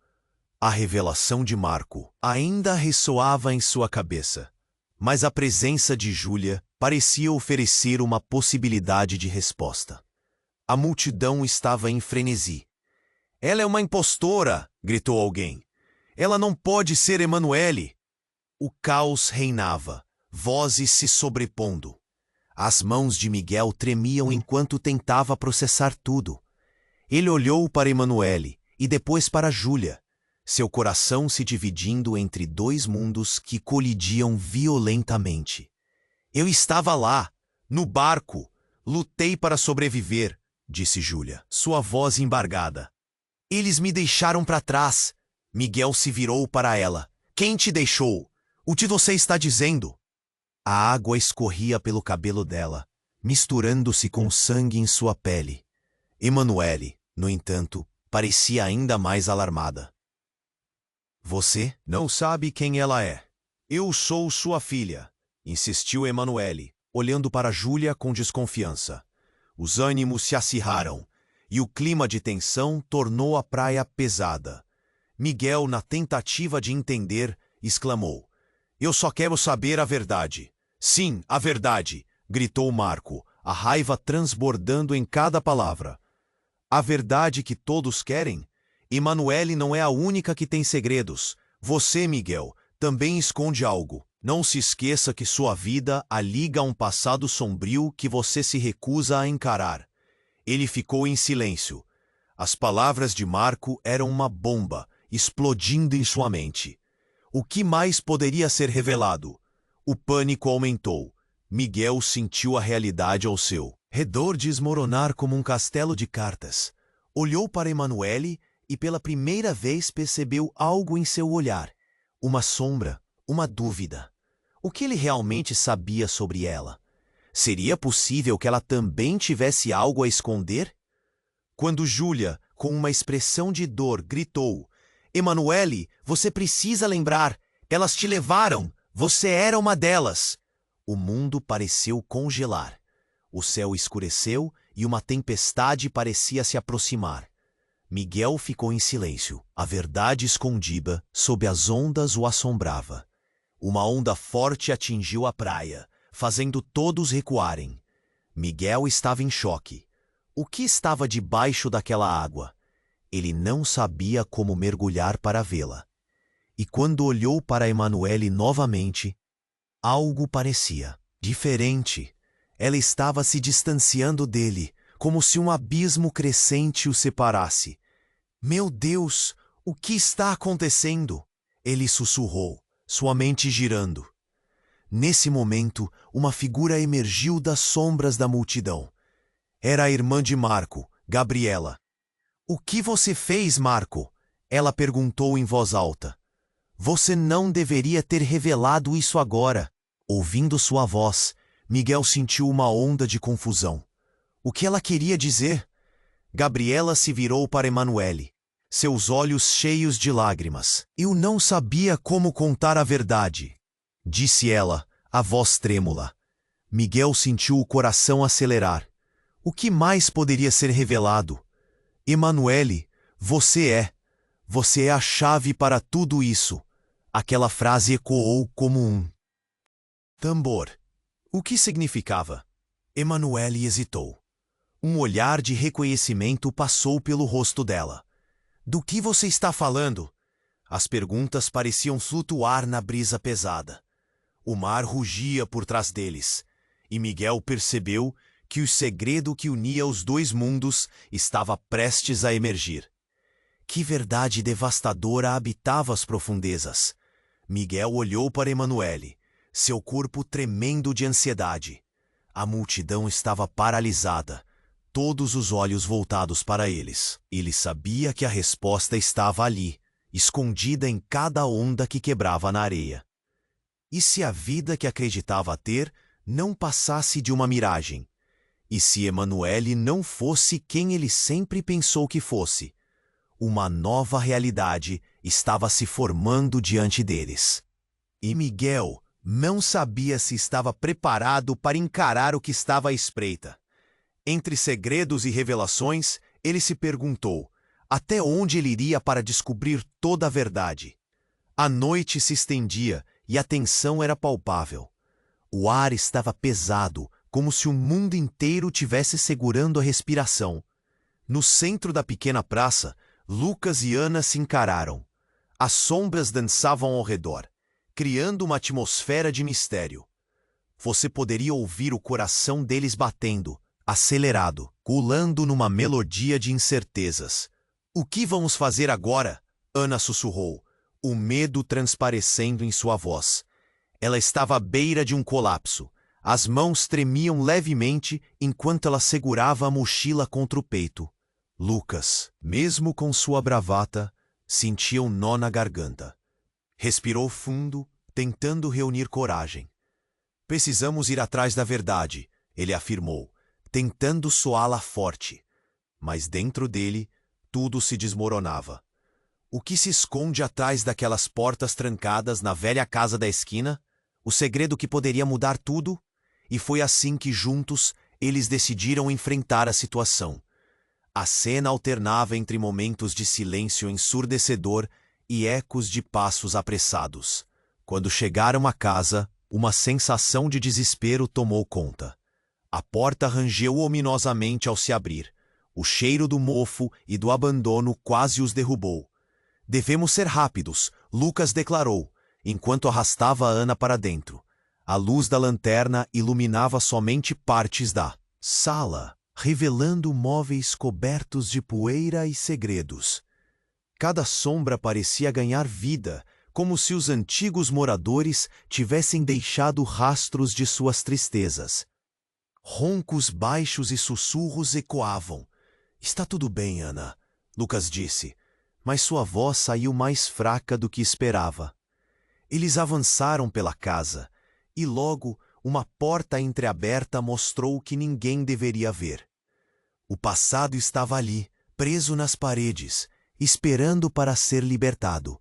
A revelação de Marco ainda ressoava em sua cabeça, mas a presença de Júlia parecia oferecer uma possibilidade de resposta. A multidão estava em frenesi. "Ela é uma impostora!" gritou alguém. "Ela não pode ser Emanuele!" O caos reinava, vozes se sobrepondo. As mãos de Miguel tremiam enquanto tentava processar tudo. Ele olhou para Emanuele e depois para Júlia, seu coração se dividindo entre dois mundos que colidiam violentamente. "Eu estava lá, no barco. Lutei para sobreviver", disse Júlia, sua voz embargada. "Eles me deixaram para trás." Miguel se virou para ela. "Quem te deixou? O que você está dizendo?" A água escorria pelo cabelo dela, misturando-se com o sangue em sua pele. Emanuele, no entanto, parecia ainda mais alarmada. "Você não sabe quem ela é. Eu sou sua filha", insistiu Emanuele, olhando para Júlia com desconfiança. Os ânimos se acirraram, e o clima de tensão tornou a praia pesada. Miguel, na tentativa de entender, exclamou: "Eu só quero saber a verdade." "Sim, a verdade", gritou Marco, a raiva transbordando em cada palavra. "A verdade que todos querem? Emanuele não é a única que tem segredos. Você, Miguel, também esconde algo. Não se esqueça que sua vida a liga a um passado sombrio que você se recusa a encarar." Ele ficou em silêncio. As palavras de Marco eram uma bomba, explodindo em sua mente. O que mais poderia ser revelado? O pânico aumentou. Miguel sentiu a realidade ao seu redor desmoronar como um castelo de cartas. Olhou para Emanuele e pela primeira vez percebeu algo em seu olhar. Uma sombra, uma dúvida. O que ele realmente sabia sobre ela? Seria possível que ela também tivesse algo a esconder? Quando Júlia, com uma expressão de dor, gritou: "Emanuele, você precisa lembrar! Elas te levaram! Você era uma delas!" O mundo pareceu congelar. O céu escureceu e uma tempestade parecia se aproximar. Miguel ficou em silêncio. A verdade escondida sob as ondas o assombrava. Uma onda forte atingiu a praia, fazendo todos recuarem. Miguel estava em choque. O que estava debaixo daquela água? Ele não sabia como mergulhar para vê-la. E quando olhou para Emanuele novamente, algo parecia diferente. Ela estava se distanciando dele, como se um abismo crescente o separasse. "Meu Deus, o que está acontecendo?" Ele sussurrou, sua mente girando. Nesse momento, uma figura emergiu das sombras da multidão. Era a irmã de Marco, Gabriela. "O que você fez, Marco?" Ela perguntou em voz alta. "Você não deveria ter revelado isso agora." Ouvindo sua voz, Miguel sentiu uma onda de confusão. O que ela queria dizer? Gabriela se virou para Emanuele, seus olhos cheios de lágrimas. "Eu não sabia como contar a verdade", disse ela, a voz trêmula. Miguel sentiu o coração acelerar. O que mais poderia ser revelado? "Emanuele, você é a chave para tudo isso." Aquela frase ecoou como um Tambor. O que significava? Emanuele hesitou. Um olhar de reconhecimento passou pelo rosto dela. Do que você está falando? As perguntas pareciam flutuar na brisa pesada. O mar rugia por trás deles, e Miguel percebeu que o segredo que unia os dois mundos estava prestes a emergir. Que verdade devastadora habitava as profundezas? Miguel olhou para Emanuele, seu corpo tremendo de ansiedade. A multidão estava paralisada, todos os olhos voltados para eles. Ele sabia que a resposta estava ali, escondida em cada onda que quebrava na areia. E se a vida que acreditava ter não passasse de uma miragem? E se Emanuele não fosse quem ele sempre pensou que fosse? Uma nova realidade estava se formando diante deles. E Miguel não sabia se estava preparado para encarar o que estava à espreita. Entre segredos e revelações, ele se perguntou até onde ele iria para descobrir toda a verdade. A noite se estendia e a tensão era palpável. O ar estava pesado, como se o mundo inteiro tivesse segurando a respiração. No centro da pequena praça, Lucas e Ana se encararam. As sombras dançavam ao redor, criando uma atmosfera de mistério. Você poderia ouvir o coração deles batendo, acelerado, pulando numa melodia de incertezas. O que vamos fazer agora? Ana sussurrou, o medo transparecendo em sua voz. Ela estava à beira de um colapso. As mãos tremiam levemente enquanto ela segurava a mochila contra o peito. Lucas, mesmo com sua bravata, sentia um nó na garganta. Respirou fundo, tentando reunir coragem. Precisamos ir atrás da verdade, ele afirmou, tentando soá-la forte. Mas dentro dele, tudo se desmoronava. O que se esconde atrás daquelas portas trancadas na velha casa da esquina? O segredo que poderia mudar tudo? E foi assim que, juntos, eles decidiram enfrentar a situação. A cena alternava entre momentos de silêncio ensurdecedor e ecos de passos apressados. Quando chegaram à casa, uma sensação de desespero tomou conta. A porta rangeu ominosamente ao se abrir. O cheiro do mofo e do abandono quase os derrubou. Devemos ser rápidos, Lucas declarou, enquanto arrastava a Ana para dentro. A luz da lanterna iluminava somente partes da sala, revelando móveis cobertos de poeira e segredos. Cada sombra parecia ganhar vida, como se os antigos moradores tivessem deixado rastros de suas tristezas. Roncos baixos e sussurros ecoavam. Está tudo bem, Ana, Lucas disse, mas sua voz saiu mais fraca do que esperava. Eles avançaram pela casa, e logo uma porta entreaberta mostrou o que ninguém deveria ver. O passado estava ali, preso nas paredes, esperando para ser libertado.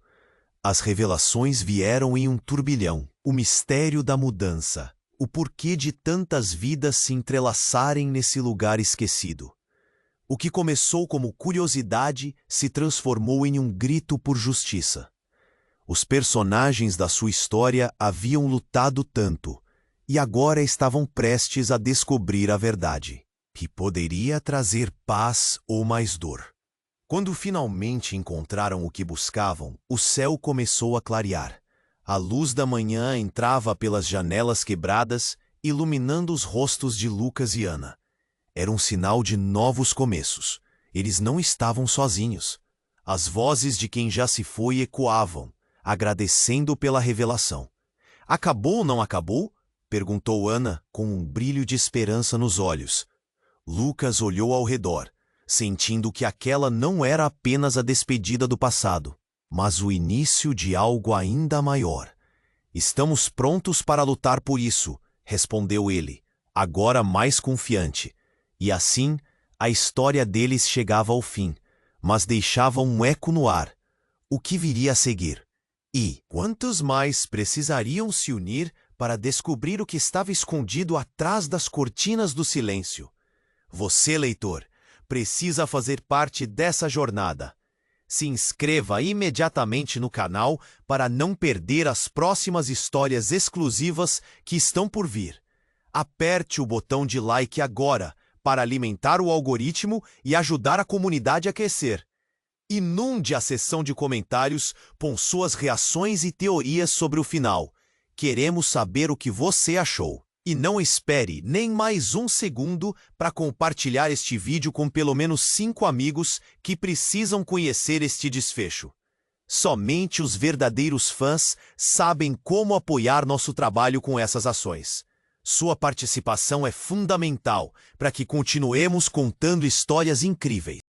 As revelações vieram em um turbilhão, o mistério da mudança, o porquê de tantas vidas se entrelaçarem nesse lugar esquecido. O que começou como curiosidade se transformou em um grito por justiça. Os personagens da sua história haviam lutado tanto, e agora estavam prestes a descobrir a verdade, que poderia trazer paz ou mais dor. Quando finalmente encontraram o que buscavam, o céu começou a clarear. A luz da manhã entrava pelas janelas quebradas, iluminando os rostos de Lucas e Ana. Era um sinal de novos começos. Eles não estavam sozinhos. As vozes de quem já se foi ecoavam, agradecendo pela revelação. Acabou ou não acabou? Perguntou Ana, com um brilho de esperança nos olhos. Lucas olhou ao redor, sentindo que aquela não era apenas a despedida do passado, mas o início de algo ainda maior. Estamos prontos para lutar por isso, respondeu ele, agora mais confiante. E assim, a história deles chegava ao fim, mas deixava um eco no ar. O que viria a seguir? E quantos mais precisariam se unir para descobrir o que estava escondido atrás das cortinas do silêncio? Você, leitor, precisa fazer parte dessa jornada. Se inscreva imediatamente no canal para não perder as próximas histórias exclusivas que estão por vir. Aperte o botão de like agora para alimentar o algoritmo e ajudar a comunidade a crescer. Inunde a seção de comentários com suas reações e teorias sobre o final. Queremos saber o que você achou. E não espere nem mais um segundo para compartilhar este vídeo com pelo menos 5 amigos que precisam conhecer este desfecho. Somente os verdadeiros fãs sabem como apoiar nosso trabalho com essas ações. Sua participação é fundamental para que continuemos contando histórias incríveis.